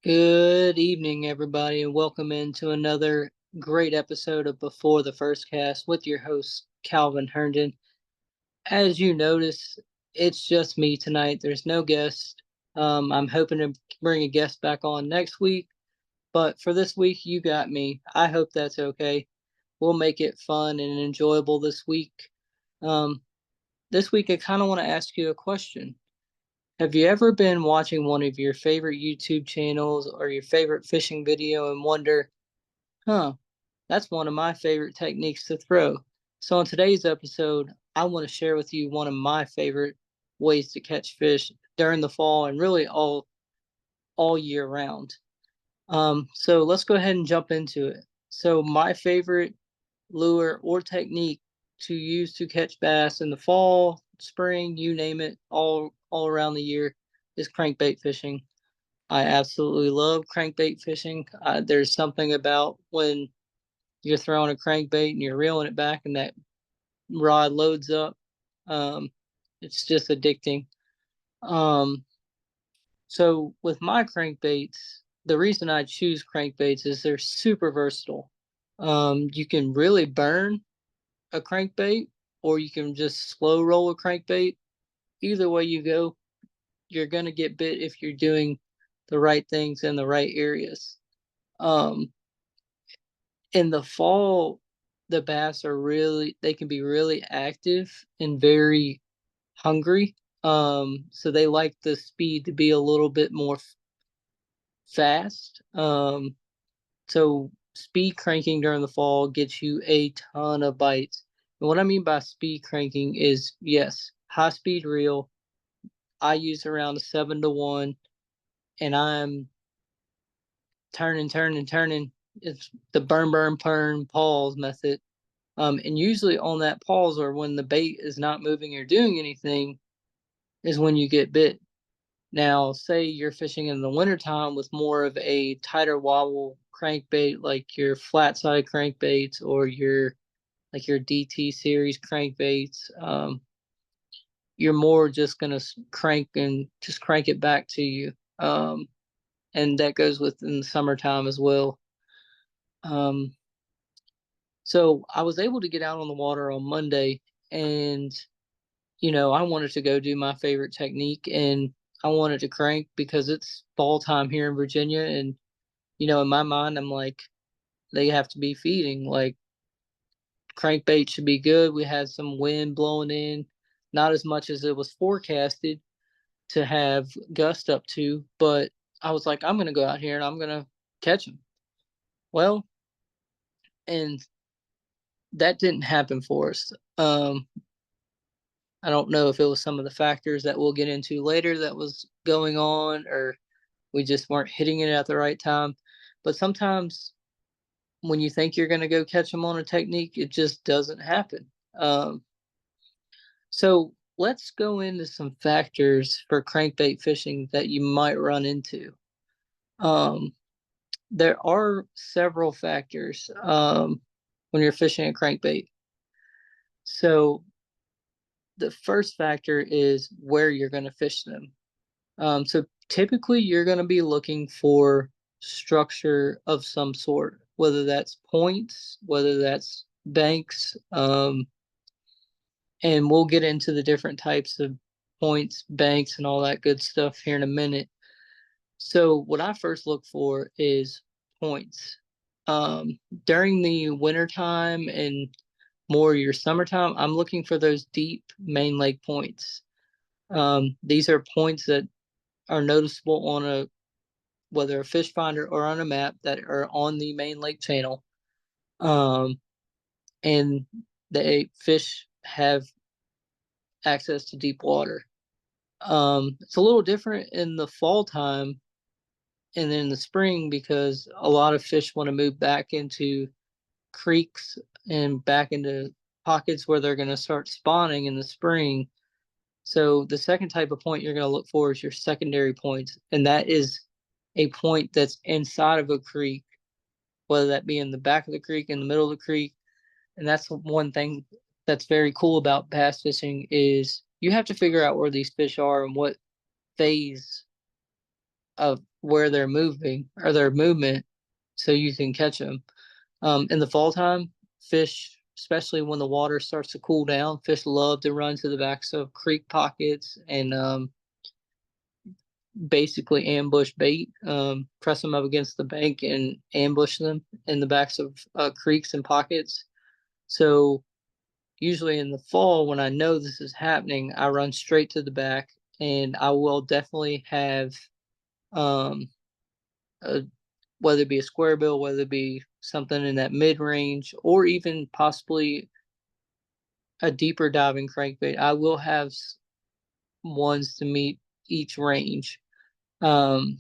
Good evening, everybody, and welcome into another great episode of Before the First Cast with your host, Calvin Herndon. As you notice, it's just me tonight. There's no guest. I'm hoping to bring a guest back on next week, but for this week, you got me. I hope that's okay. We'll make it fun and enjoyable this week. Um, this week, I kind of want to ask you a question. Have you ever been watching one of your favorite YouTube channels or your favorite fishing video and wonder, huh, that's one of my favorite techniques to throw? So, in today's episode, I want to share with you one of my favorite ways to catch fish during the fall and really all year round. So let's go ahead and jump into it. So, my favorite lure or technique to use to catch bass in the fall, spring, you name it, all around the year is crankbait fishing. I absolutely love crankbait fishing. There's something about when you're throwing a crankbait and you're reeling it back and that rod loads up. Um, it's just addicting. Um, so with my crankbaits, the reason I choose crankbaits is they're super versatile. You can really burn a crankbait or you can just slow roll a crankbait. Either way you go, you're going to get bit if you're doing the right things in the right areas. Um, in the fall, the bass are they can be really active and very hungry. So they like the speed to be a little bit more fast. So speed cranking during the fall gets you a ton of bites. And what I mean by speed cranking is, yes, high speed reel. I use around a 7-to-1, and I'm turning. It's the burn, burn, burn pause method. And usually on that pause or when the bait is not moving or doing anything is when you get bit. Now, say you're fishing in the wintertime with more of a tighter wobble crankbait, like your flat side crankbaits or your DT series crankbaits. You're more just gonna crank and just crank it back to you. And that goes within the summertime as well. Um, so I was able to get out on the water on Monday, and I wanted to go do my favorite technique, and I wanted to crank because it's fall time here in Virginia, and in my mind, I'm like, they have to be feeding. Like crankbait should be good. We had some wind blowing in, not as much as it was forecasted to have gust up to, but I was like, I'm gonna go out here and I'm gonna catch them. Well, and that didn't happen for us. I don't know if it was some of the factors that we'll get into later that was going on, or we just weren't hitting it at the right time. But sometimes when you think you're going to go catch them on a technique, it just doesn't happen. So let's go into some factors for crankbait fishing that you might run into. Um, there are several factors when you're fishing a crankbait. So the first factor is where you're going to fish them. So typically you're going to be looking for structure of some sort, whether that's points, whether that's banks, and we'll get into the different types of points, banks, and all that good stuff here in a minute. So what I first look for is points. During the wintertime and more your summertime, I'm looking for those deep main lake points. These are points that are noticeable on a whether a fish finder or on a map that are on the main lake channel. Um, and the fish have access to deep water. It's a little different in the fall time and then in the spring because a lot of fish want to move back into creeks and back into pockets where they're going to start spawning in the spring. So the second type of point you're going to look for is your secondary points, and that is a point that's inside of a creek, whether that be in the back of the creek, in the middle of the creek. And that's one thing that's very cool about bass fishing is you have to figure out where these fish are and what phase of where they're moving or their movement so you can catch them. In the fall time, fish, especially when the water starts to cool down, fish love to run to the backs of creek pockets and basically ambush bait, press them up against the bank and ambush them in the backs of creeks and pockets. So usually in the fall, when I know this is happening, I run straight to the back, and I will definitely have um, a, whether it be a square bill, whether it be something in that mid range, or even possibly a deeper diving crankbait. I will have ones to meet each range. Um,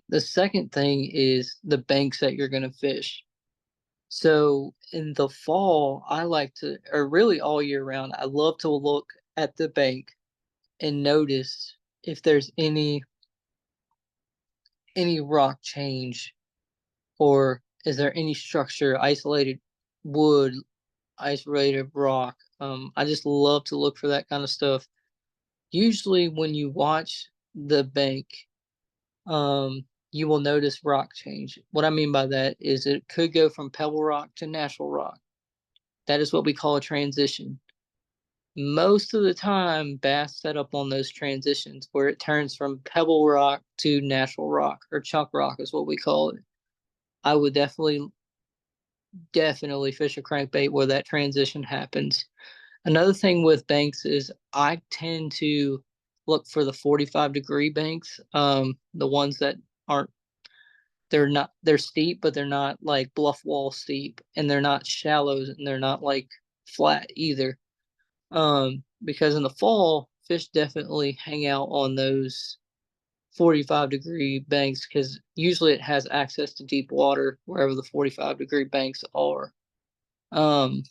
the second thing is the banks that you're going to fish. So in the fall, I like to, or really all year round, I love to look at the bank and notice if there's any rock change, or is there any structure, isolated wood, isolated rock. I just love to look for that kind of stuff. Usually when you watch the bank, you will notice rock change. What I mean by that is it could go from pebble rock to natural rock. That is what we call a transition. Most of the time, bass set up on those transitions where it turns from pebble rock to natural rock, or chunk rock is what we call it. I would definitely fish a crankbait where that transition happens. Another thing with banks is I tend to look for the 45-degree banks, the ones that aren't, they're steep, but they're not like bluff wall steep, and they're not shallow, and they're not like flat either. Because in the fall, fish definitely hang out on those 45-degree banks because usually it has access to deep water wherever the 45-degree banks are. Um,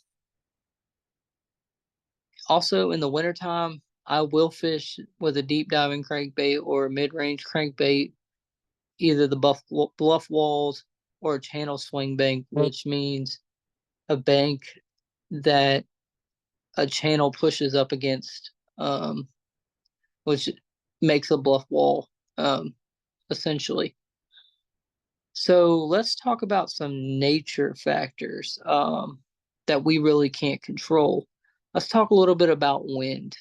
Also in the wintertime, I will fish with a deep diving crankbait or a mid range crankbait, either the bluff walls or a channel swing bank, which means a bank that a channel pushes up against, which makes a bluff wall, essentially. So let's talk about some nature factors that we really can't control. Let's talk a little bit about wind.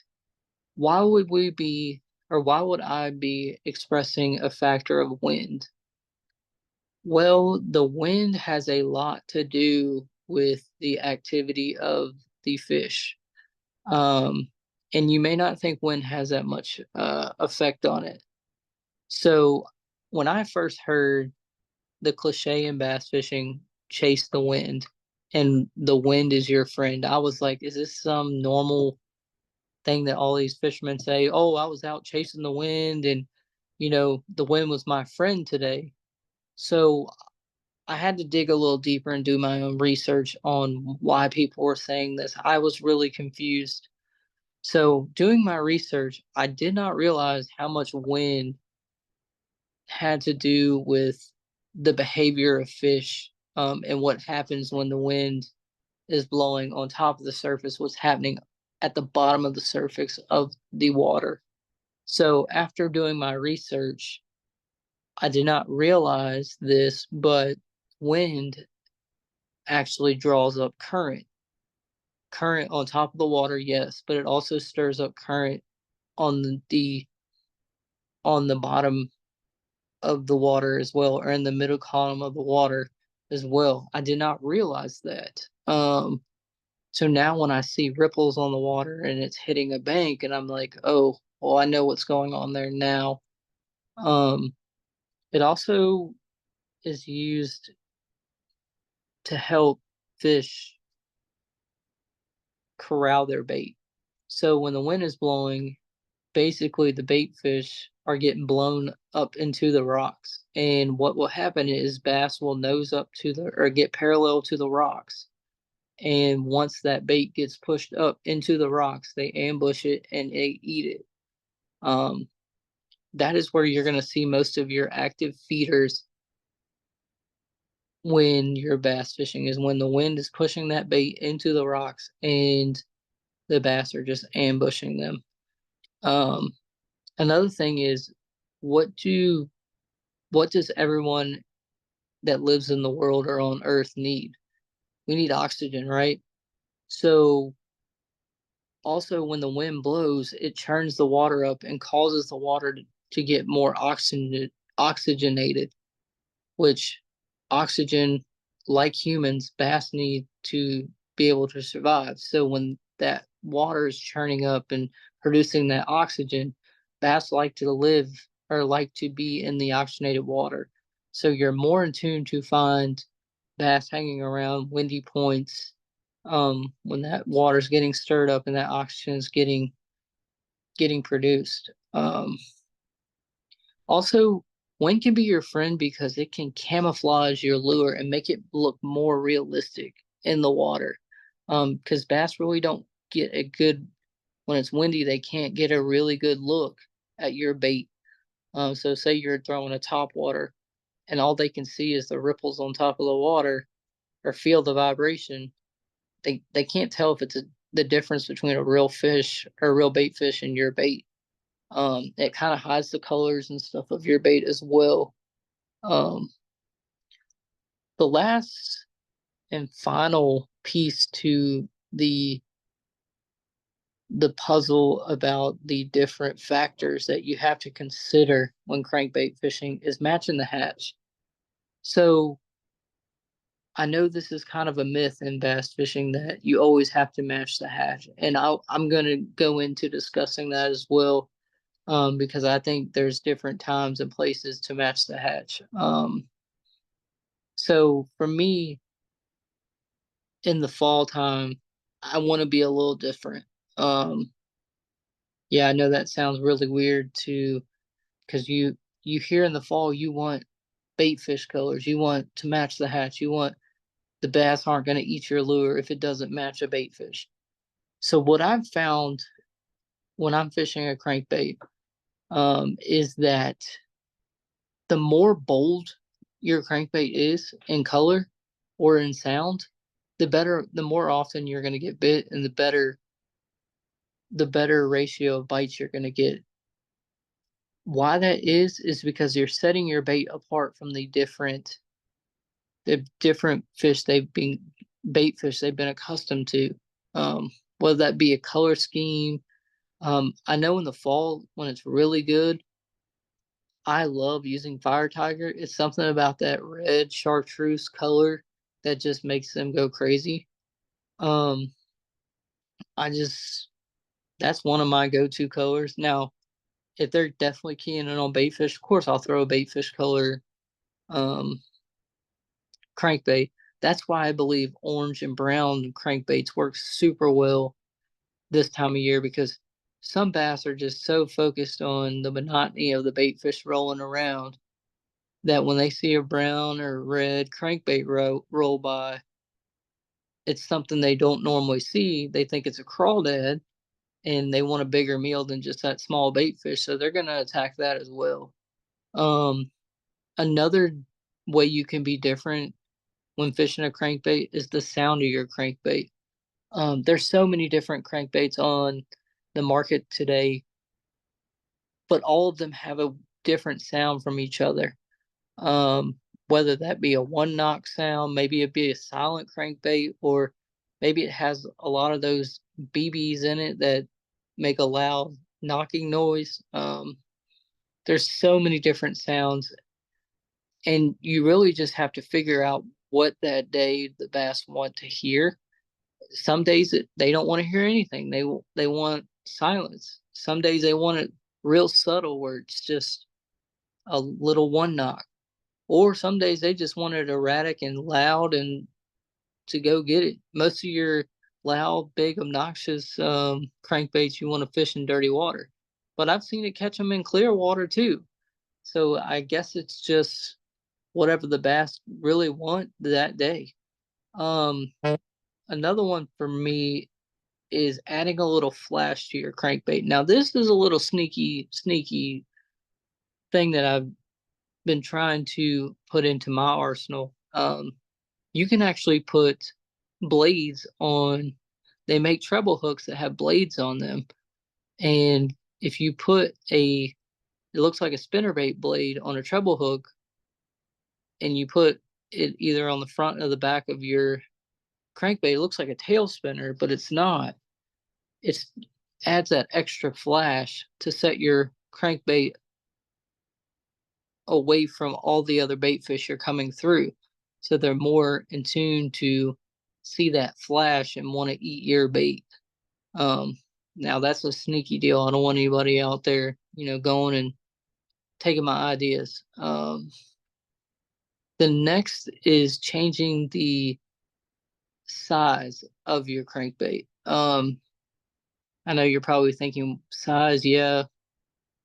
Why would we be, or why would I be expressing a factor of wind? Well, the wind has a lot to do with the activity of the fish. Um, and you may not think wind has that much effect on it. So when I first heard the cliche in bass fishing, chase the wind, and the wind is your friend, I was like, is this some normal thing that all these fishermen say? Oh, I was out chasing the wind, and the wind was my friend today. So I had to dig a little deeper and do my own research on why people were saying this. I was really confused. So doing my research, I did not realize how much wind had to do with the behavior of fish, and what happens when the wind is blowing on top of the surface, what's happening at the bottom of the surface of the water. So after doing my research, I did not realize this, but wind actually draws up current. Current on top of the water, yes, but it also stirs up current on the bottom of the water as well, or in the middle column of the water as well. I did not realize that. So now when I see ripples on the water and it's hitting a bank, and I'm like, oh, well, I know what's going on there now. Um, it also is used to help fish corral their bait. So when the wind is blowing, basically the bait fish are getting blown up into the rocks. And what will happen is bass will nose up to the, or get parallel to the rocks. And once that bait gets pushed up into the rocks, they ambush it and they eat it. Um, that is where you're going to see most of your active feeders when you're bass fishing, is when the wind is pushing that bait into the rocks and the bass are just ambushing them. Um, Another thing is, what do what does everyone that lives in the world or on Earth need? We need oxygen, right? So also when the wind blows, it churns the water up and causes the water to get more oxygenated, which oxygen, like humans, bass need to be able to survive. So when that water is churning up and producing that oxygen, bass like to live or like to be in the oxygenated water. So you're more in tune to find bass hanging around windy points when that water's getting stirred up and that oxygen is getting produced. Also, wind can be your friend because it can camouflage your lure and make it look more realistic in the water. Because bass really don't get a good, when it's windy, they can't get a really good look at your bait. So say you're throwing a top water and all they can see is the ripples on top of the water or feel the vibration. They can't tell if it's the difference between a real fish or a real bait fish and your bait. It kind of hides the colors and stuff of your bait as well. Um, the last and final piece to the puzzle about the different factors that you have to consider when crankbait fishing is matching the hatch. So I know this is kind of a myth in bass fishing that you always have to match the hatch, and I'm going to go into discussing that as well, because I think there's different times and places to match the hatch. So for me, in the fall time, I want to be a little different. Um, yeah, I know that sounds really weird to because you hear in the fall you want bait fish colors, you want to match the hatch, you want the bass aren't going to eat your lure if it doesn't match a bait fish. So what I've found when I'm fishing a crankbait is that the more bold your crankbait is in color or in sound, the better, the more often you're going to get bit, and the better ratio of bites you're going to get. Why that is because you're setting your bait apart from the different fish they've been bait fish they've been accustomed to. Whether that be a color scheme. I know in the fall when it's really good, I love using Fire Tiger. It's something about that red chartreuse color that just makes them go crazy. Um, I just That's one of my go-to colors. Now, if they're definitely keying in on baitfish, of course I'll throw a baitfish color um, crankbait. That's why I believe orange and brown crankbaits work super well this time of year because some bass are just so focused on the monotony of the baitfish rolling around that when they see a brown or red crankbait roll by, it's something they don't normally see. They think it's a crawdad and they want a bigger meal than just that small bait fish, so they're going to attack that as well. Um, Another way you can be different when fishing a crankbait is the sound of your crankbait. There's so many different crankbaits on the market today, but all of them have a different sound from each other. Whether that be a one knock sound, maybe it be a silent crankbait, or maybe it has a lot of those BBs in it that make a loud knocking noise. There's so many different sounds, and you really just have to figure out what that day the bass want to hear. Some days they don't want to hear anything. They want silence. Some days they want it real subtle, where it's just a little one knock. Or some days they just want it erratic and loud and to go get it. Most of your loud, big, obnoxious crankbaits you want to fish in dirty water. But I've seen it catch them in clear water too. So I guess it's just whatever the bass really want that day. Um, Another one for me is adding a little flash to your crankbait. Now this is a little sneaky thing that I've been trying to put into my arsenal. You can actually put blades on. They make treble hooks that have blades on them, and if you put it looks like a spinnerbait blade on a treble hook, and you put it either on the front or the back of your crankbait, it looks like a tail spinner, but it's not. It's adds that extra flash to set your crankbait away from all the other bait fish you're coming through. So they're more in tune to see that flash and want to eat your bait. Um, Now that's a sneaky deal. I don't want anybody out there, going and taking my ideas. The next is changing the size of your crankbait. I know you're probably thinking size, yeah,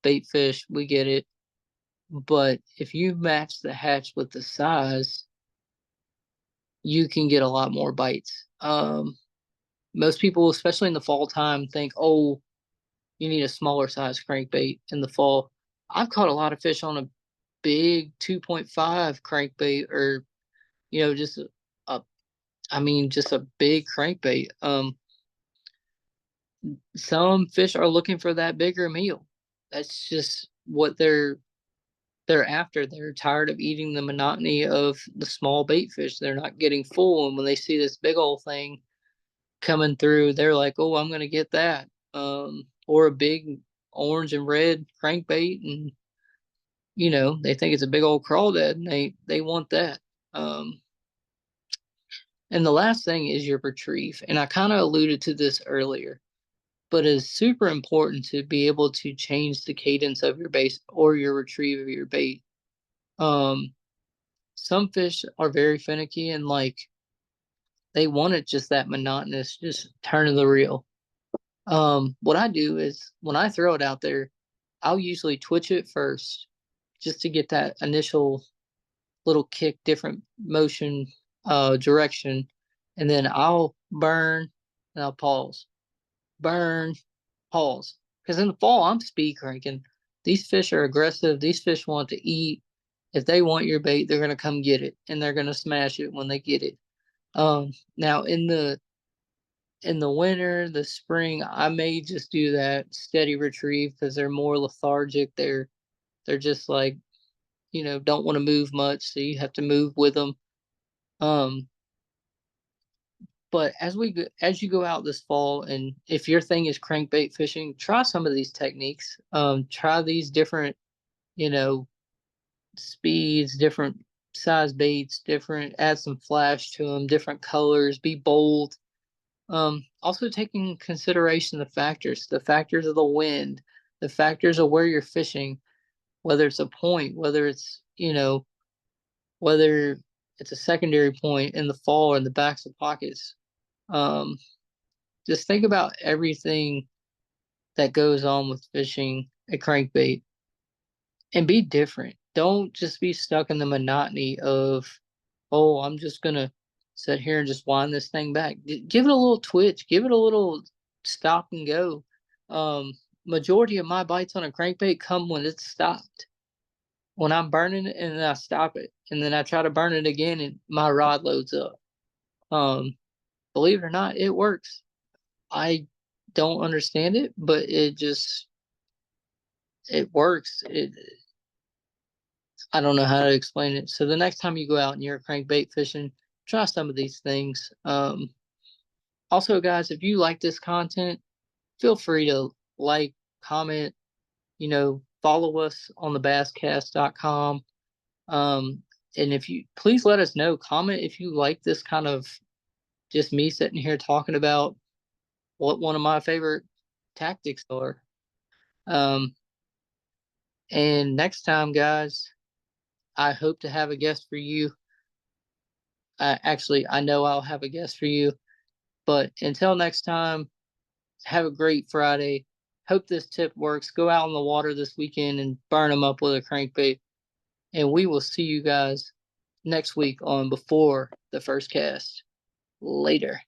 bait fish, we get it. But if you match the hatch with the size, you can get a lot more bites. Most people, especially in the fall time, think, oh, you need a smaller size crankbait in the fall. I've caught a lot of fish on a big 2.5 crankbait, or just a I mean, just a big crankbait. Some fish are looking for that bigger meal. That's just what they're after. They're tired of eating the monotony of the small bait fish. They're not getting full, and when they see this big old thing coming through, they're like, "Oh, I'm gonna get that." Or a big orange and red crankbait, and they think it's a big old crawdad, and they want that. Um, and the last thing is your retrieve, and I kind of alluded to this earlier, but it's super important to be able to change the cadence of your bait or your retrieve of your bait. Um, some fish are very finicky and like they want it just that monotonous, just turn of the reel. What I do is when I throw it out there, I'll usually twitch it first just to get that initial little kick, different motion, direction, and then I'll burn and I'll pause, burn, pause. Because in the fall, I'm speed cranking. These fish are aggressive. These fish want to eat. If they want your bait, they're gonna come get it, and they're gonna smash it when they get it. Now in the winter, the spring, I may just do that steady retrieve because they're more lethargic. They're just like don't want to move much, so you have to move with them. Um, but as you go out this fall, and if your thing is crankbait fishing, try some of these techniques. Try these different, you know, speeds, different size baits, different. Add some flash to them, different colors. Be bold. Also taking consideration the factors of the wind, the factors of where you're fishing, whether it's a point, whether it's a secondary point in the fall or in the backs of pockets. Um, just think about everything that goes on with fishing a crankbait and be different. Don't just be stuck in the monotony of, oh, I'm just gonna sit here and just wind this thing back. Give it a little twitch, give it a little stop and go. Majority of my bites on a crankbait come when it's stopped. When I'm burning it and then I stop it, and then I try to burn it again, and my rod loads up. Um, Believe it or not, it works. I don't understand it, but it works. I don't know how to explain it. So the next time you go out and you're crankbait fishing, try some of these things. Also, guys, if you like this content, feel free to like, comment, follow us on the basscast.com. And if you please let us know, comment if you like this kind of just me sitting here talking about what one of my favorite tactics are. Um, and next time, guys, I hope to have a guest for you. Actually, I know I'll have a guest for you. But until next time, have a great Friday. Hope this tip works. Go out on the water this weekend and burn them up with a crankbait. And we will see you guys next week on Before the First Cast. Later.